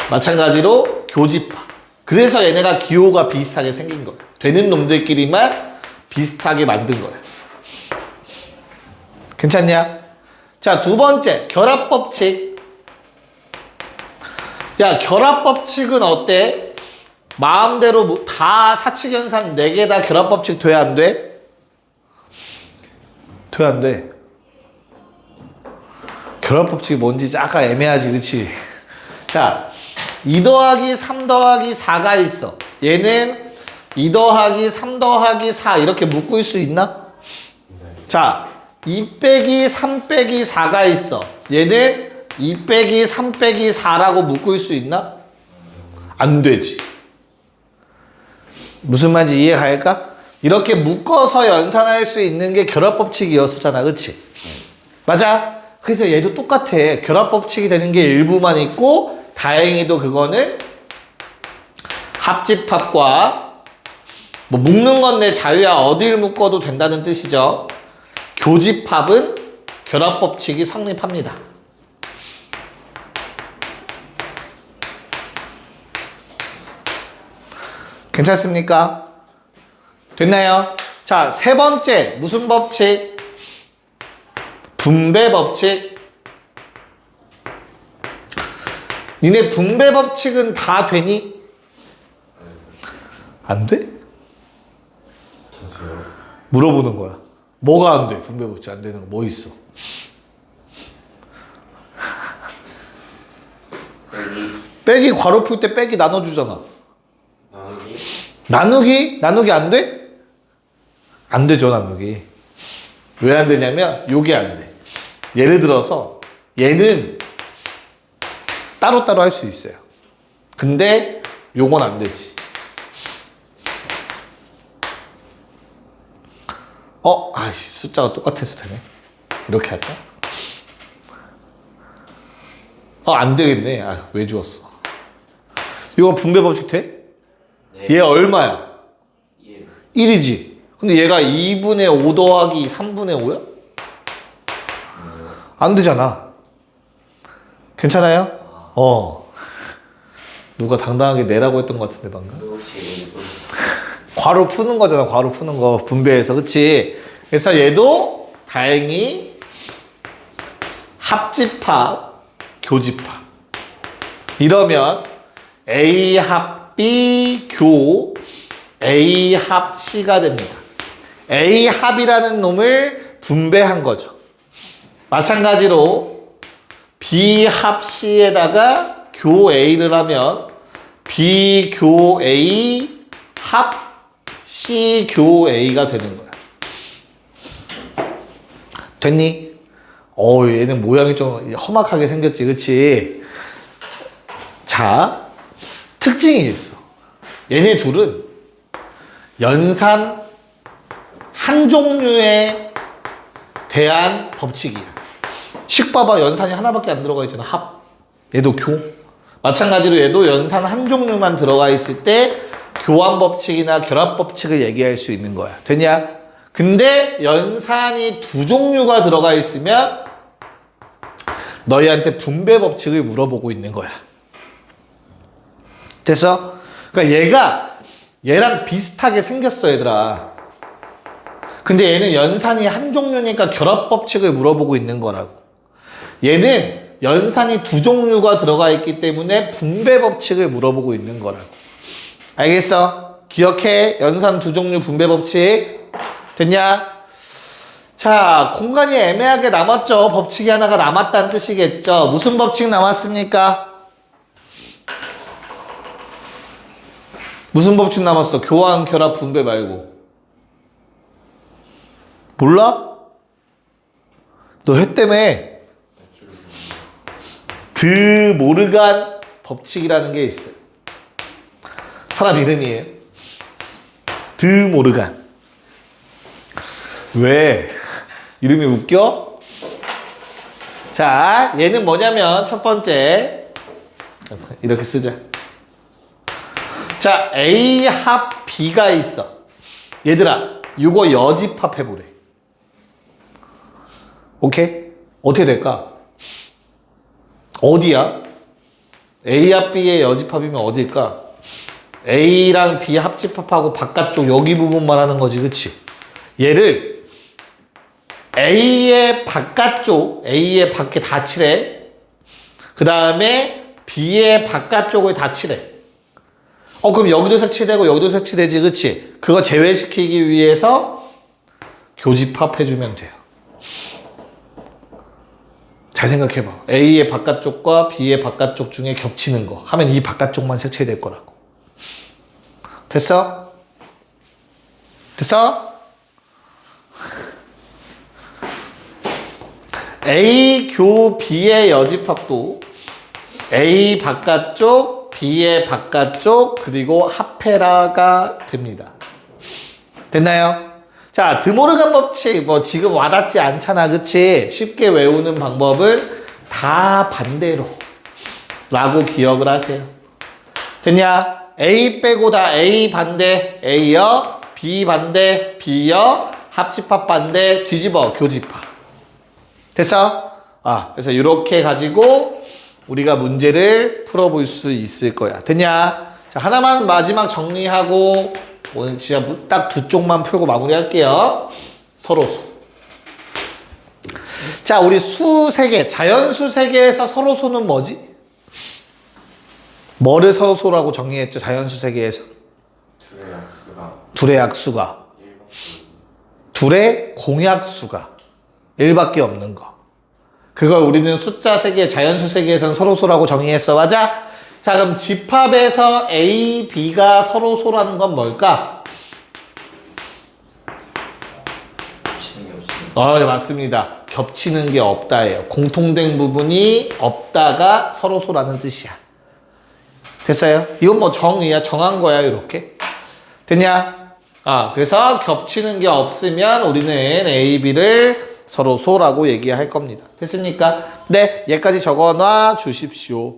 마찬가지로 교집합. 그래서 얘네가 기호가 비슷하게 생긴 거야. 되는 놈들끼리만 비슷하게 만든 거야. 괜찮냐? 자, 두 번째 결합법칙. 야, 결합법칙은 어때? 마음대로 다 사칙연산 4개 다 결합법칙 돼야 안 돼? 돼 안 돼? 결합법칙이 뭔지 약간 애매하지, 그치? 자, 2 더하기 3 더하기 4가 있어. 얘는 2 더하기 3 더하기 4 이렇게 묶을 수 있나? 자, 2 빼기 3 빼기 4가 있어. 얘는 2 빼기 3 빼기 4라고 묶을 수 있나? 안 되지. 무슨 말인지 이해 갈까? 이렇게 묶어서 연산할 수 있는 게 결합법칙이었었잖아. 그치? 맞아? 그래서 얘도 똑같아. 결합법칙이 되는 게 일부만 있고 다행히도 그거는 합집합과 뭐 묶는 건 내 자유야 어딜 묶어도 된다는 뜻이죠. 교집합은 결합법칙이 성립합니다. 괜찮습니까? 됐나요? 자, 세 번째 무슨 법칙? 분배 법칙. 니네 분배 법칙은 다 되니? 안 돼? 저도요. 물어보는 거야. 뭐가 안 돼? 분배 법칙 안 되는 거 뭐 있어? 빼기 괄호 풀 때 빼기 나눠주잖아. 나누기. 나누기 안 돼? 안 되죠, 나누기. 왜 안 되냐면 요게 안 돼. 예를 들어서 얘는 따로따로 할 수 있어요. 근데 요건 안 되지. 아이씨, 숫자가 똑같아서 되네. 이렇게 할까? 안 되겠네. 왜 주웠어? 이거 분배 법칙 돼? 네. 얘 얼마야? 1. 1이지. 근데 얘가 2분의 5 더하기 3분의 5야? 안 되잖아. 괜찮아요? 누가 당당하게 내라고 했던 것 같은데 방금? 혹시 괄호 푸는 거잖아. 괄호 푸는 거 분배해서. 그치? 그래서 얘도 다행히 합집합, 교집합. 이러면 A 합 B 교 A 합 C가 됩니다. A 합이라는 놈을 분배한 거죠. 마찬가지로 B 합 C에다가 교 A를 하면 B 교 A 합 C 교 A가 되는 거야. 됐니? 얘는 모양이 좀 험악하게 생겼지, 그치? 자, 특징이 있어. 얘네 둘은 연산 한 종류에 대한 법칙이야. 식 봐봐, 연산이 하나밖에 안 들어가 있잖아. 합. 얘도 교. 마찬가지로 얘도 연산 한 종류만 들어가 있을 때 교환 법칙이나 결합 법칙을 얘기할 수 있는 거야. 됐냐? 근데 연산이 두 종류가 들어가 있으면 너희한테 분배 법칙을 물어보고 있는 거야. 됐어? 그러니까 얘가 얘랑 비슷하게 생겼어, 얘들아. 근데 얘는 연산이 한 종류니까 결합 법칙을 물어보고 있는 거라고. 얘는 연산이 두 종류가 들어가 있기 때문에 분배 법칙을 물어보고 있는 거라고. 알겠어? 기억해. 연산 두 종류 분배 법칙. 됐냐? 자, 공간이 애매하게 남았죠. 법칙이 하나가 남았다는 뜻이겠죠. 무슨 법칙 남았습니까? 무슨 법칙 남았어? 교환, 결합, 분배 말고. 몰라? 너 해 때문에 드 모르간 법칙이라는 게 있어요. 사람 이름이에요. 드 모르간. 왜? 이름이 웃겨? 자, 얘는 뭐냐면 첫 번째 이렇게 쓰자. 자, A 합 B가 있어. 얘들아, 이거 여집합 해보래. 오케이? 어떻게 될까? 어디야? A 합 B의 여집합이면 어딜까? A랑 B 합집합하고 바깥쪽 여기 부분만 하는 거지, 그치? 얘를 A의 바깥쪽, A의 밖에 다 칠해. 그 다음에 B의 바깥쪽을 다 칠해. 그럼 여기도 색칠되고 여기도 색칠되지, 그치? 그거 제외시키기 위해서 교집합 해주면 돼요. 잘 생각해봐. A의 바깥쪽과 B의 바깥쪽 중에 겹치는 거 하면 이 바깥쪽만 색칠될 거라고. 됐어? 됐어? A 교 B의 여집합도 A 바깥쪽, B의 바깥쪽, 그리고 합해라가 됩니다. 됐나요? 자, 드모르간 법칙, 지금 와닿지 않잖아, 그치? 쉽게 외우는 방법은 다 반대로 라고 기억을 하세요. 됐냐? A 빼고 다 A 반대 A여, B 반대 B여, 합집합 반대 뒤집어 교집합. 됐어? 그래서 이렇게 가지고 우리가 문제를 풀어볼 수 있을 거야. 됐냐? 자, 하나만 마지막 정리하고 오늘 진짜 딱 두 쪽만 풀고 마무리할게요. 서로소. 자, 우리 수 세계, 자연수 세계에서 서로소는 뭐지? 뭐를 서로소라고 정의했죠? 자연수 세계에서. 둘의 약수가 둘의 약수가. 1밖에 둘의 공약수가 1밖에 없는 거. 그걸 우리는 숫자 세계, 자연수 세계에서는 서로소라고 정의했어. 맞아? 자, 그럼 집합에서 A, B가 서로소라는 건 뭘까? 겹치는 게 없습니다. 네, 맞습니다. 겹치는 게 없다예요. 공통된 부분이 없다가 서로소라는 뜻이야. 됐어요? 이건 뭐 정의야. 정한 거야, 이렇게. 됐냐? 그래서 겹치는 게 없으면 우리는 A, B를 서로소라고 얘기할 겁니다. 됐습니까? 네, 얘까지 적어놔 주십시오.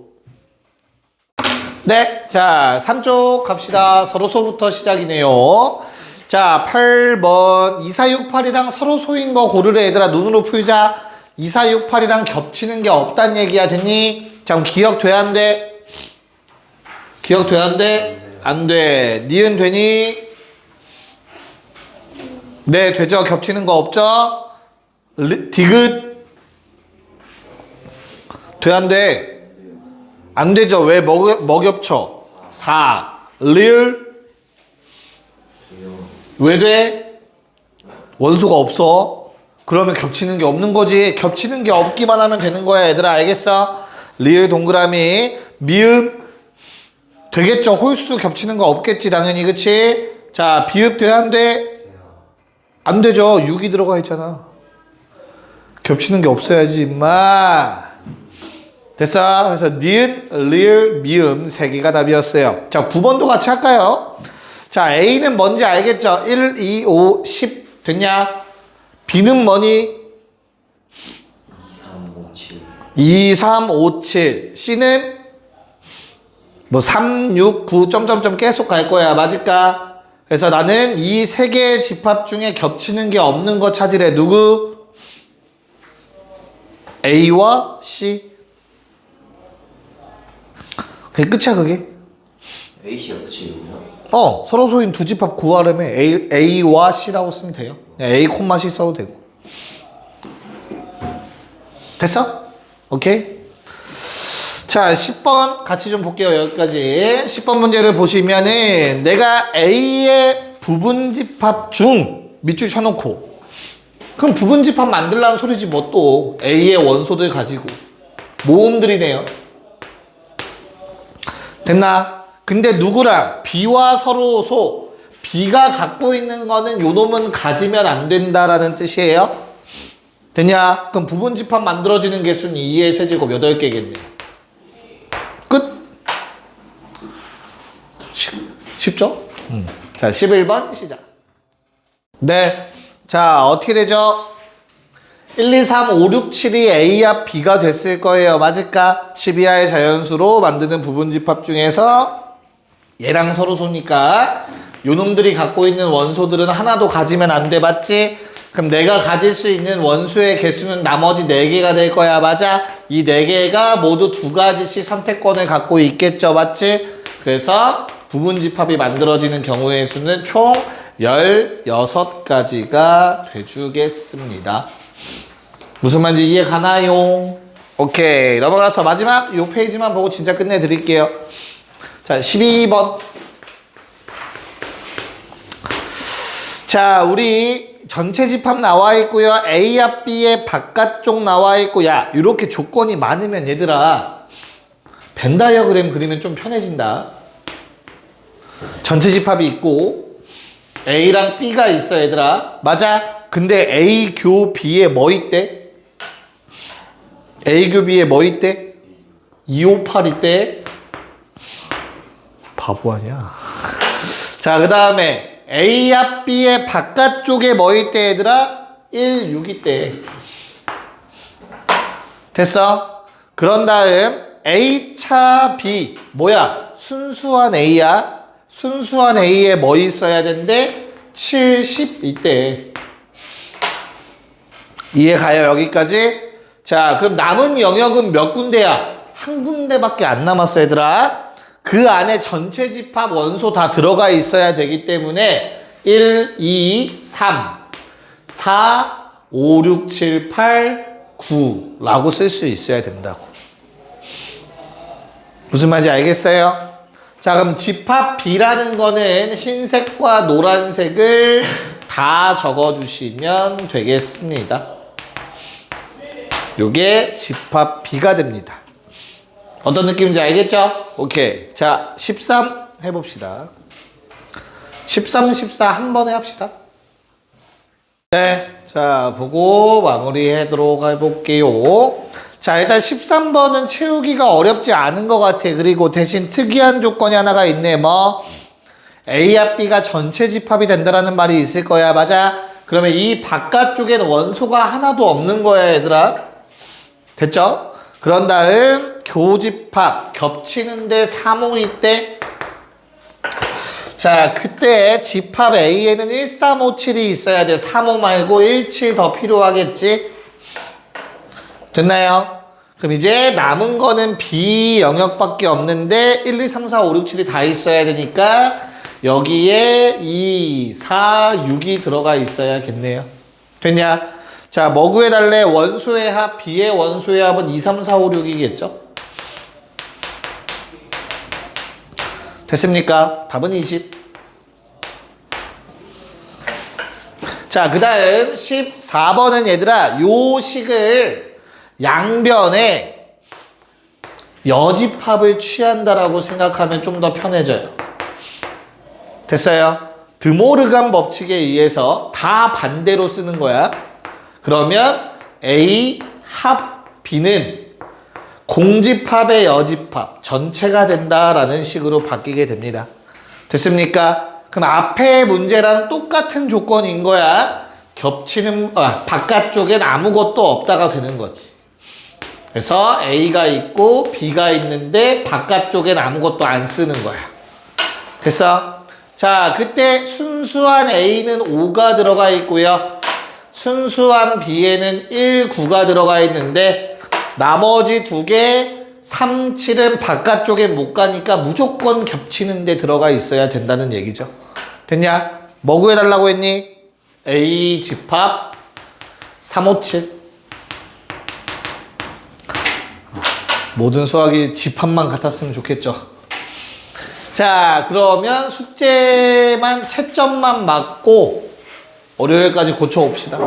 네, 자, 3쪽 갑시다. 서로소부터 시작이네요. 자, 8번 2468이랑 서로소인 거 고르래. 얘들아, 눈으로 풀자. 2468이랑 겹치는 게 없단 얘기야. 됐니? 자, 그럼 기억돼야 안 돼? 기억돼야 안 돼? 안 돼. 니은 되니? 네, 되죠? 겹치는 거 없죠? 디귿? 돼, 안 돼? 안 되죠? 왜 뭐 겹쳐? 4. 리을? 왜 돼? 원소가 없어. 그러면 겹치는 게 없는 거지. 겹치는 게 없기만 하면 되는 거야, 얘들아. 알겠어? 리을 동그라미. 미음? 되겠죠? 홀수 겹치는 거 없겠지, 당연히. 그치? 자, 비읍 돼야 안 돼? 안 되죠? 6이 들어가 있잖아. 겹치는 게 없어야지, 임마. 됐어? 그래서 니은, 리을, 미음 3개가 답이었어요. 자, 9번도 같이 할까요? 자, A는 뭔지 알겠죠? 1, 2, 5, 10 됐냐? B는 뭐니? 2, 3, 5, 7 C는 뭐 3, 6, 9 점점점 계속 갈 거야. 맞을까? 그래서 나는 이 3개의 집합 중에 겹치는 게 없는 거 찾으래. 누구? A와 C. 그게 끝이야, 그게. A씨가 끝이군요. 서로소인 두 집합 구하려면 A와 C라고 쓰면 돼요. A, C 써도 되고. 됐어? 오케이? 자, 10번 같이 좀 볼게요. 여기까지. 10번 문제를 보시면은 내가 A의 부분집합 중 밑줄 쳐놓고 그럼 부분집합 만들라는 소리지 뭐 또 A의 원소들 가지고 모음들이네요. 됐나? 근데 누구랑? B와 서로소. B가 갖고 있는 거는 요 놈은 가지면 안 된다라는 뜻이에요. 됐냐? 그럼 부분집합 만들어지는 개수는 2의 세제곱 8개겠네요. 끝? 쉽죠? 자, 11번 시작. 네. 자, 어떻게 되죠? 1, 2, 3, 5, 6, 7이 A와 B가 됐을 거예요. 맞을까? 12하의 자연수로 만드는 부분집합 중에서 얘랑 서로소니까 요놈들이 갖고 있는 원소들은 하나도 가지면 안 돼. 맞지? 그럼 내가 가질 수 있는 원소의 개수는 나머지 4개가 될 거야. 맞아? 이 4개가 모두 2가지씩 선택권을 갖고 있겠죠. 맞지? 그래서 부분집합이 만들어지는 경우의 수는 총 16가지가 돼주겠습니다. 무슨 말인지 이해 가나요? 오케이. 넘어가서 마지막 요 페이지만 보고 진짜 끝내드릴게요. 자, 12번. 자, 우리 전체 집합 나와 있고요. A와 B의 바깥쪽 나와 있고, 야, 이렇게 조건이 많으면 얘들아, 벤 다이어그램 그리면 좀 편해진다. 전체 집합이 있고, A랑 B가 있어, 얘들아. 맞아? 근데 A 교 B에 뭐 있대? A 교 B에 뭐 있대? 258 있대? 바보 아니야? 자, 그 다음에 A와 B의 바깥쪽에 뭐 있대, 얘들아? 1, 6 있대. 됐어? 그런 다음 A차 B 뭐야? 순수한 A야. 순수한 A에 뭐 있어야 된대? 70 이때. 이해가요 여기까지? 자, 그럼 남은 영역은 몇 군데야? 한 군데밖에 안 남았어 얘들아. 그 안에 전체 집합 원소 다 들어가 있어야 되기 때문에 1, 2, 3, 4, 5, 6, 7, 8, 9라고 쓸 수 있어야 된다고. 무슨 말인지 알겠어요? 자, 그럼 집합 B라는 거는 흰색과 노란색을 다 적어주시면 되겠습니다. 요게 집합 B가 됩니다. 어떤 느낌인지 알겠죠? 오케이. 자, 13 해봅시다. 13, 14 한 번에 합시다. 네. 자, 보고 마무리하도록 해볼게요. 자, 일단 13번은 채우기가 어렵지 않은 것 같아. 그리고 대신 특이한 조건이 하나가 있네. 뭐? A와 B가 전체 집합이 된다라는 말이 있을 거야. 맞아? 그러면 이 바깥쪽엔 원소가 하나도 없는 거야, 얘들아. 됐죠? 그런 다음 교집합 겹치는데 352 때. 자, 그때 집합 A에는 1357이 있어야 돼. 35 말고 17 더 필요하겠지? 됐나요? 그럼 이제 남은 거는 B 영역밖에 없는데 1, 2, 3, 4, 5, 6, 7이 다 있어야 되니까 여기에 2, 4, 6이 들어가 있어야겠네요. 됐냐? 자, 뭐 구해달래? 원소의 합, B의 원소의 합은 2, 3, 4, 5, 6이겠죠? 됐습니까? 답은 20. 자, 그 다음 14번은 얘들아, 요 식을 양변에 여집합을 취한다라고 생각하면 좀 더 편해져요. 됐어요? 드모르간 법칙에 의해서 다 반대로 쓰는 거야. 그러면 A 합 B는 공집합의 여집합 전체가 된다라는 식으로 바뀌게 됩니다. 됐습니까? 그럼 앞에 문제랑 똑같은 조건인 거야. 겹치는 바깥쪽엔 아무것도 없다가 되는 거지. 그래서 A가 있고 B가 있는데 바깥쪽엔 아무것도 안 쓰는 거야. 됐어? 자, 그때 순수한 A는 5가 들어가 있고요. 순수한 B에는 1, 9가 들어가 있는데 나머지 두 개 3, 7은 바깥쪽에 못 가니까 무조건 겹치는 데 들어가 있어야 된다는 얘기죠. 됐냐? 뭐 구해달라고 했니? A 집합 357. 모든 수학이 집합만 같았으면 좋겠죠. 자, 그러면 숙제만 채점만 맞고 월요일까지 고쳐봅시다.